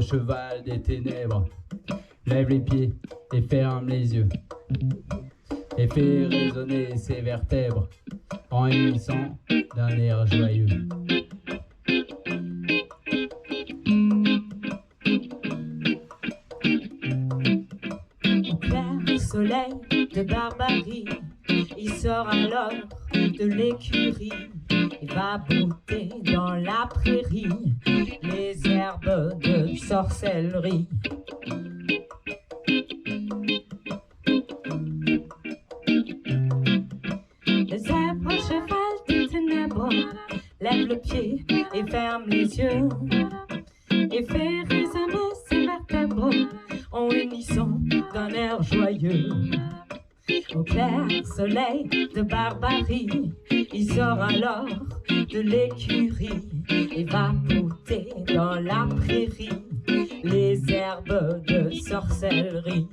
cheval des ténèbres. Lève les pieds et ferme les yeux. Et fait résonner ses vertèbres en émissant d'un air joyeux. Au clair soleil de barbarie, il sort alors de l'écurie et va brouter dans la prairie les herbes de sorcellerie. Le zèbre cheval des ténèbres lève le pied et ferme les yeux et fait résonner ses vertèbres en unissant d'un air joyeux. Au clair soleil de barbarie, il sort alors de l'écurie et va brouter dans la prairie les herbes de sorcellerie.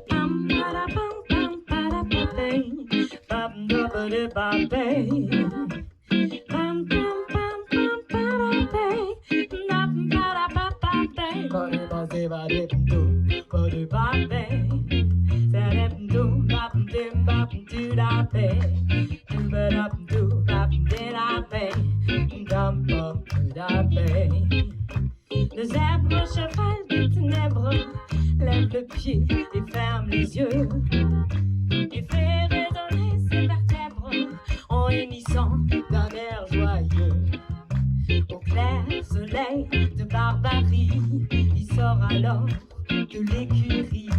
Pam parapam pam parapapay, pam dabade babay, pam pam pam pam parapay, pam parapapapay, bade bade bade do, bade babay. Le zèbre cheval des ténèbres lève le pied et ferme les yeux et fait résonner ses vertèbres en hennissant d'un air joyeux. Au clair soleil de barbarie, il sort alors de l'écurie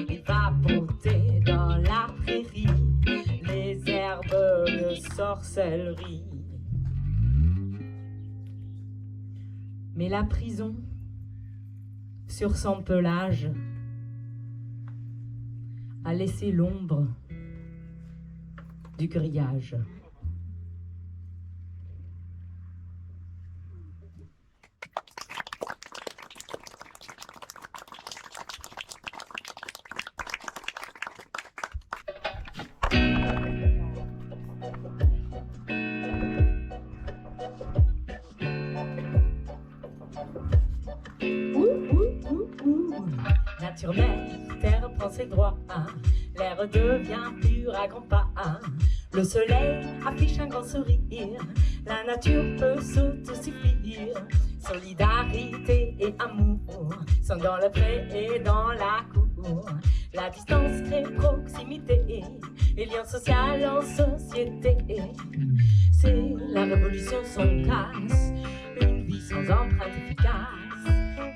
et va brouter dans la prairie les herbes de sorcellerie. Mais la prison, sur son pelage, a laissé l'ombre du grillage. Nature mère, terre prend ses droits, l'air devient pur à grands pas. Le soleil affiche un grand sourire, la nature peut s'autosuffire. Solidarité et amour sont dans le pré et dans la cour. La distance crée proximité et lien social en société. C'est la révolution sans casse, une vie sans empreinte efficace.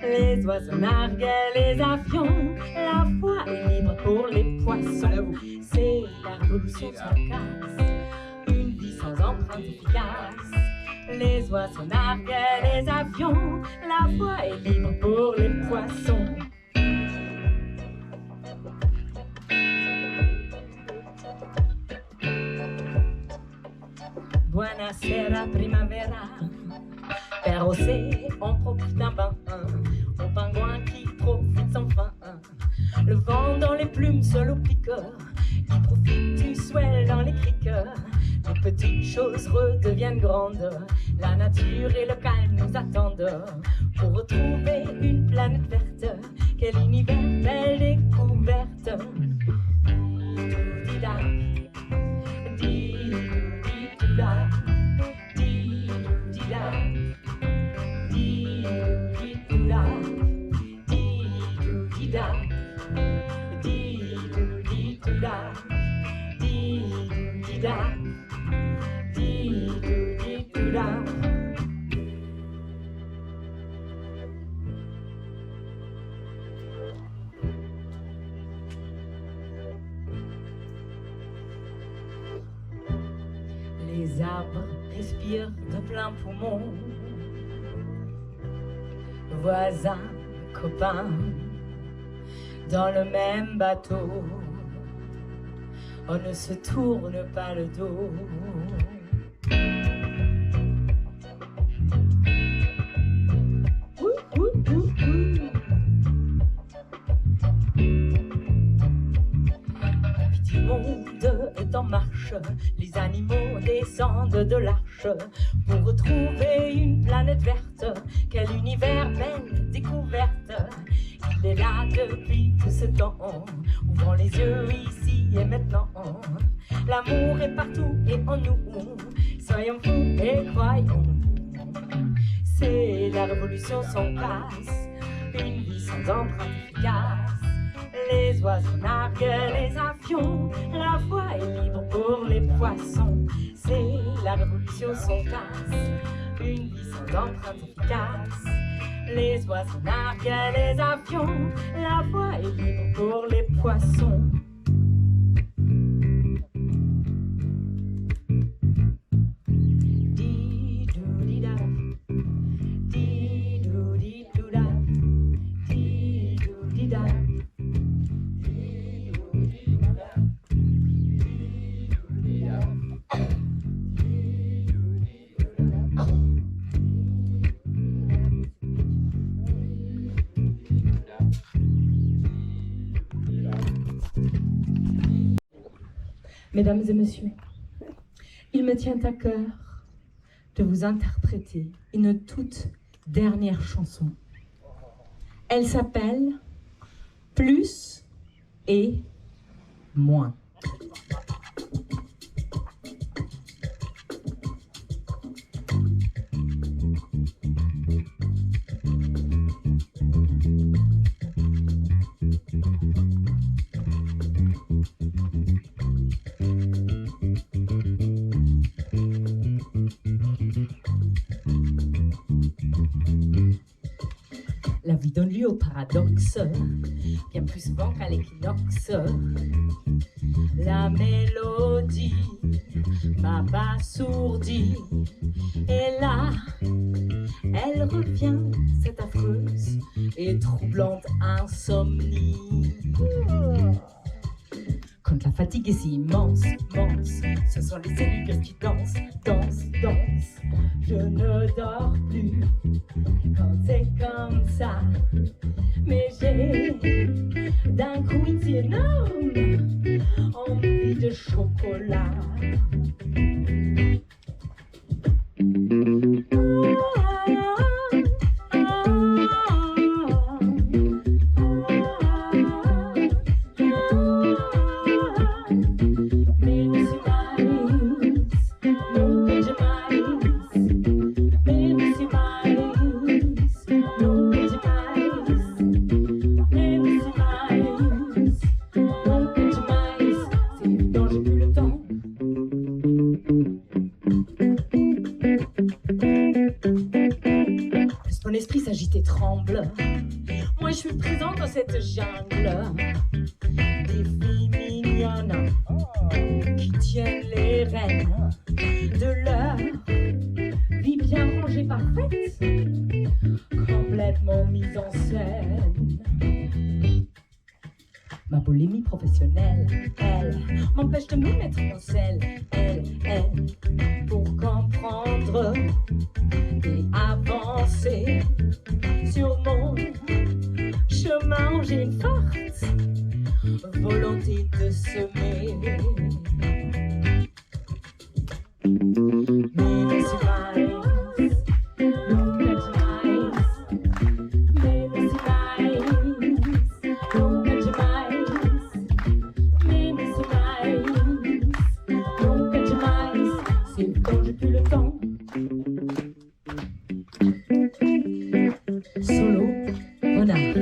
Les oiseaux narguent les avions, la voie est libre pour les poissons. C'est la révolution sans casse, une vie sans empreinte efficace. Les oiseaux narguent les avions, la voie est libre pour les poissons. Buonasera primavera, perrossé, on profite d'un bain, au pingouin qui profite sans fin. Le vent dans les plumes, seul au piqueur, qui profite du swell dans les criqueurs. Les petites choses redeviennent grandes, la nature et le calme nous attendent pour retrouver une planète verte. Quel univers, belle découverte. Di-dou-di-da, di-dou-di-dou-da, di-dou-di-da, di-dou-di-dou-da, di-dou-di-da, di-dou-di-dou-da, di-dou-di-da, di-dou-di-dou-da. Les arbres respirent de plein poumon. Voisins, copains, dans le même bateau, on ne se tourne pas le dos. monde est en marche, les animaux descendent de l'arche pour retrouver une planète verte. Quel univers, belle découverte! Il est là depuis tout ce temps, ouvrons les yeux ici et maintenant. L'amour est partout et en nous, soyons fous et croyons. C'est la révolution sans classe, une vie sans empreinte efficace. Les oiseaux narguent les avions, la voie est libre pour les poissons. C'est la révolution sans classe, une vie sans empreinte efficace. Les oiseaux narguent les avions, la voie est libre pour les poissons. Mesdames et messieurs, il me tient à cœur de vous interpréter une toute dernière chanson. Elle s'appelle « Plus et moins ». La vie donne lieu au paradoxe, bien plus souvent qu'à l'équinoxe. La mélodie m'abasourdit, et là, elle revient, cette affreuse et troublante insomnie. Quand la fatigue est si immense, immense, ce sont les cellules qui dansent, dansent, dansent. Je ne dors plus quand c'est comme ça, mais j'ai d'un coup une si énorme envie de chocolat. Mon esprit s'agite et tremble. Moi je suis présent dans cette jungle. Des filles mignonnes qui tiennent les rênes de leur vie bien rangée, parfaite, complètement mise en scène. Ma boulimie professionnelle, elle, m'empêche de me mettre en selle. Elle, pour comprendre et avancer sur mon chemin, j'ai une forte volonté de semer. Solo renard.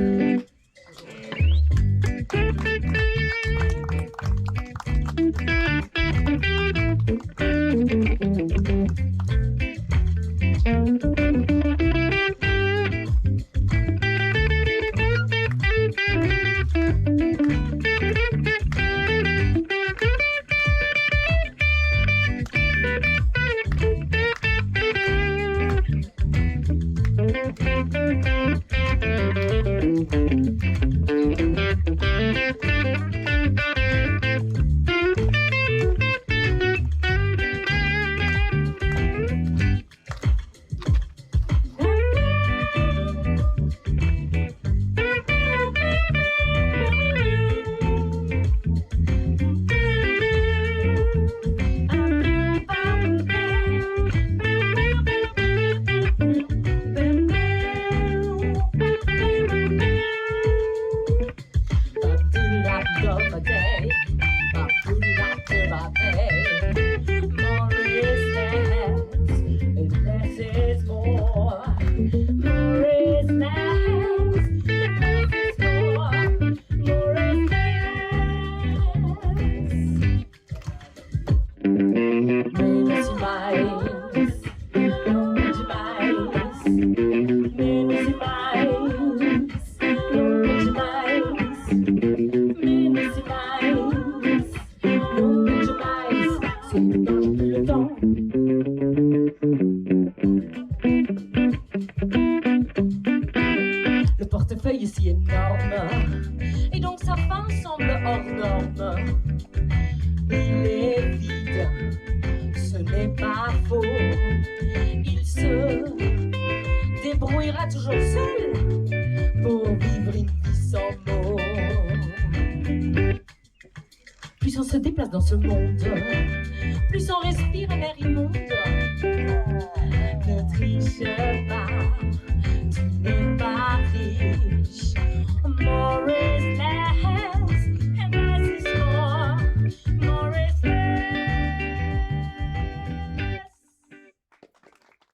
pareil. More is less, and less is more. More is less, less is more. More is less. Menos e mais, nunca demais. Menos e mais, nunca demais. Menos e mais, nunca demais. C'est plus le temps. Le portefeuille est si énorme, et donc sa fin semble hors norme. Il est vide, ce n'est pas faux. Il se débrouillera toujours seul pour vivre une vie sans mots. Plus on se déplace dans ce monde, plus on respire un air immonde. Ne triche pas.